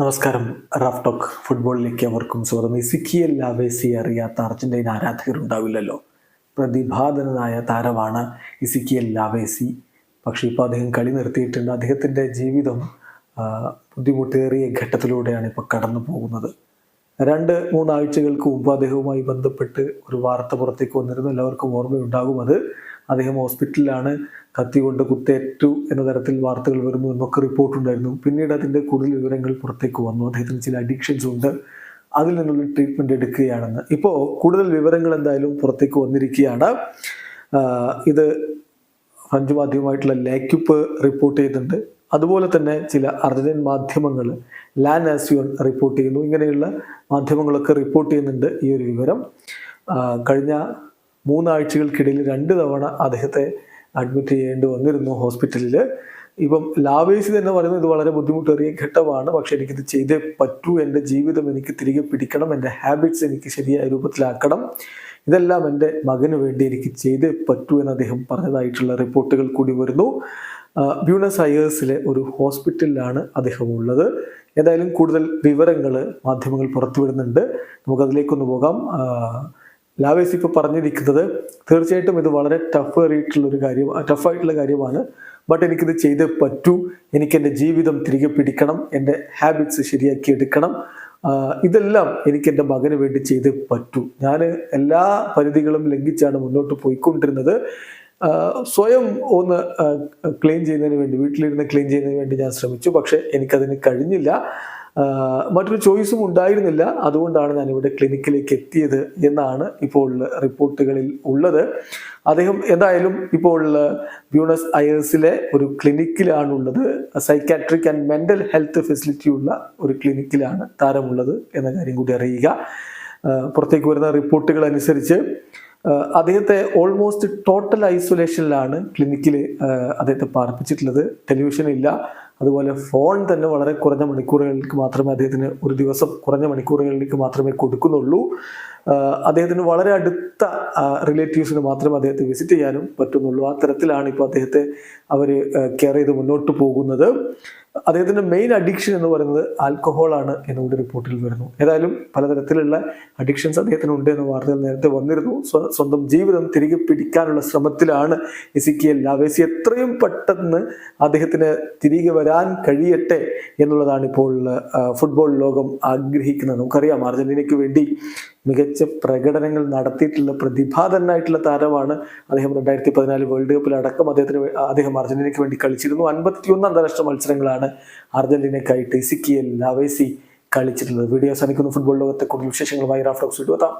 നമസ്കാരം. Raf talk ഫുട്ബോളിലേക്ക് അവർക്കും സ്വാഗതം. ഇസിക്കിയൽ ലാവേസി അറിയാത്ത അർജന്റീന ആരാധകരുണ്ടാവില്ലല്ലോ. പ്രതിഭാധനനായ താരമാണ് ഇസിക്കിയൽ ലാവേസി. പക്ഷേ ഇപ്പോൾ അദ്ദേഹം കളി നിർത്തിയിട്ടുണ്ട്. അദ്ദേഹത്തിൻ്റെ ജീവിതം ബുദ്ധിമുട്ടേറിയ ഘട്ടത്തിലൂടെയാണ് ഇപ്പോൾ കടന്നു പോകുന്നത്. 2-3 ആഴ്ചകൾക്ക് മുമ്പ് അദ്ദേഹവുമായി ബന്ധപ്പെട്ട് ഒരു വാർത്ത പുറത്തേക്ക് വന്നിരുന്നു. എല്ലാവർക്കും ഓർമ്മയുണ്ടാകും അത്. അദ്ദേഹം ഹോസ്പിറ്റലിലാണ്, കത്തി കൊണ്ട് കുത്തേറ്റു എന്ന തരത്തിൽ വാർത്തകൾ വരുന്നു എന്നൊക്കെ റിപ്പോർട്ടുണ്ടായിരുന്നു. പിന്നീട് അതിൻ്റെ കൂടുതൽ വിവരങ്ങൾ പുറത്തേക്ക് വന്നു. അദ്ദേഹത്തിന് ചില അഡിക്ഷൻസ് ഉണ്ട്, അതിൽ നിന്നുള്ള ട്രീറ്റ്മെൻറ്റ് എടുക്കുകയാണെന്ന്. ഇപ്പോൾ കൂടുതൽ വിവരങ്ങൾ എന്തായാലും പുറത്തേക്ക് വന്നിരിക്കുകയാണ്. ഇത് ഫ്രഞ്ച് മാധ്യമമായിട്ടുള്ള ലേക്യുപ്പ് റിപ്പോർട്ട് ചെയ്യുന്നുണ്ട്. അതുപോലെ തന്നെ ചില അർജന്റീൻ മാധ്യമങ്ങൾ ലാ നാസിയോൺ റിപ്പോർട്ട് ചെയ്യുന്നു. ഇങ്ങനെയുള്ള മാധ്യമങ്ങളൊക്കെ റിപ്പോർട്ട് ചെയ്യുന്നുണ്ട് ഈ ഒരു വിവരം. കഴിഞ്ഞ 3 ആഴ്ചകൾക്കിടയിൽ 2 തവണ അദ്ദേഹത്തെ അഡ്മിറ്റ് ചെയ്യേണ്ടി വന്നിരുന്നു ഹോസ്പിറ്റലിൽ. ഇപ്പം ലാവേസി തന്നെ പറയുന്നത് ഇത് വളരെ ബുദ്ധിമുട്ടേറിയ ഘട്ടമാണ്, പക്ഷെ എനിക്കിത് ചെയ്തേ പറ്റൂ, എൻ്റെ ജീവിതം എനിക്ക് തിരികെ പിടിക്കണം, എൻ്റെ ഹാബിറ്റ്സ് എനിക്ക് ശരിയായ രൂപത്തിലാക്കണം, ഇതെല്ലാം എൻ്റെ മകന് വേണ്ടി എനിക്ക് ചെയ്തേ പറ്റൂ എന്ന് അദ്ദേഹം പറഞ്ഞതായിട്ടുള്ള റിപ്പോർട്ടുകൾ കൂടി വരുന്നു. ബ്യൂണസ് അയേഴ്സിലെ ഒരു ഹോസ്പിറ്റലിലാണ് അദ്ദേഹം ഉള്ളത്. ഏതായാലും കൂടുതൽ വിവരങ്ങൾ മാധ്യമങ്ങൾ പുറത്തുവിടുന്നുണ്ട്. നമുക്കതിലേക്കൊന്ന് പോകാം. ലാവേസി ഇപ്പോൾ പറഞ്ഞിരിക്കുന്നത് തീർച്ചയായിട്ടും ഇത് വളരെ ടഫായിട്ടുള്ള കാര്യമാണ്. ബട്ട് എനിക്കിത് ചെയ്തേ പറ്റൂ, എനിക്കെൻ്റെ ജീവിതം തിരികെ പിടിക്കണം, എൻ്റെ ഹാബിറ്റ്സ് ശരിയാക്കി എടുക്കണം, ഇതെല്ലാം എനിക്ക് എൻ്റെ മകന് വേണ്ടി ചെയ്തേ പറ്റൂ. ഞാൻ എല്ലാ പരിധികളും ലംഘിച്ചാണ് മുന്നോട്ട് പോയിക്കൊണ്ടിരുന്നത്. സ്വയം ഒന്ന് ക്ലീൻ ചെയ്യുന്നതിന് വേണ്ടി, വീട്ടിലിരുന്ന് ക്ലീൻ ചെയ്യുന്നതിന് വേണ്ടി ഞാൻ ശ്രമിച്ചു. പക്ഷെ എനിക്കതിന് കഴിഞ്ഞില്ല. മറ്റൊരു ചോയ്സും ഉണ്ടായിരുന്നില്ല. അതുകൊണ്ടാണ് ഞാനിവിടെ ക്ലിനിക്കിലേക്ക് എത്തിയത് എന്നാണ് ഇപ്പോൾ റിപ്പോർട്ടുകളിൽ ഉള്ളത്. അദ്ദേഹം എന്തായാലും ഇപ്പോൾ ബ്യൂണസ് അയേഴ്സിലെ ഒരു ക്ലിനിക്കിലാണുള്ളത്. Psychiatric and mental health facility ഉള്ള ഒരു ക്ലിനിക്കിലാണ് താരമുള്ളത് എന്ന കാര്യം കൂടി അറിയുക. പുറത്തേക്ക് വരുന്ന റിപ്പോർട്ടുകൾ അനുസരിച്ച് അദ്ദേഹത്തെ ഓൾമോസ്റ്റ് ടോട്ടൽ ഐസൊലേഷനിലാണ് ക്ലിനിക്കിൽ അദ്ദേഹത്തെ പാർപ്പിച്ചിട്ടുള്ളത്. ടെലിവിഷൻ ഇല്ല, അതുപോലെ ഫോൺ തന്നെ വളരെ കുറഞ്ഞ മണിക്കൂറുകളിലേക്ക് മാത്രമേ അദ്ദേഹത്തിന് ഒരു ദിവസം കുറഞ്ഞ മണിക്കൂറുകളിലേക്ക് മാത്രമേ കൊടുക്കുന്നുള്ളൂ. അദ്ദേഹത്തിന് വളരെ അടുത്ത റിലേറ്റീവ്സിന് മാത്രമേ അദ്ദേഹത്തെ വിസിറ്റ് ചെയ്യാനും പറ്റുന്നുള്ളൂ. ആ തരത്തിലാണ് ഇപ്പോൾ അദ്ദേഹത്തെ അവർ കെയർ ചെയ്ത് മുന്നോട്ട് പോകുന്നത്. അദ്ദേഹത്തിൻ്റെ മെയിൻ അഡിക്ഷൻ എന്ന് പറയുന്നത് ആൽക്കഹോളാണ് എന്നുകൂടി റിപ്പോർട്ടിൽ വരുന്നു. ഏതായാലും പലതരത്തിലുള്ള അഡിക്ഷൻസ് അദ്ദേഹത്തിനുണ്ട് എന്ന വാർത്തകൾ നേരത്തെ വന്നിരുന്നു. സ്വന്തം ജീവിതം തിരികെ പിടിക്കാനുള്ള ശ്രമത്തിലാണ് ഇസിക്കിയൽ ലാവേസി. എത്രയും പെട്ടെന്ന് അദ്ദേഹത്തിന് തിരികെ വരാൻ കഴിയട്ടെ എന്നുള്ളതാണ് ഇപ്പോൾ ഫുട്ബോൾ ലോകം ആഗ്രഹിക്കുന്നത്. നമുക്കറിയാം, അർജന്റീനയ്ക്ക് വേണ്ടി മികച്ച പ്രകടനങ്ങൾ നടത്തിയിട്ടുള്ള പ്രതിഭാധനായിട്ടുള്ള താരമാണ് അദ്ദേഹം. 2014 വേൾഡ് കപ്പിലടക്കം അദ്ദേഹം അർജന്റീനയ്ക്ക് വേണ്ടി കളിച്ചിരുന്നു. 51 അന്താരാഷ്ട്ര മത്സരങ്ങളാണ് അർജന്റീനയ്ക്കായിട്ട് ഇസിക്കിയൽ ലാവേസി കളിച്ചിട്ടുള്ളത്. വീഡിയോ അവസാനിക്കുന്നു. ഫുട്ബോൾ ലോകത്തെ കൂടുതൽ വിശേഷങ്ങളുമായി റാഫ് ടോക്സ് എത്താം.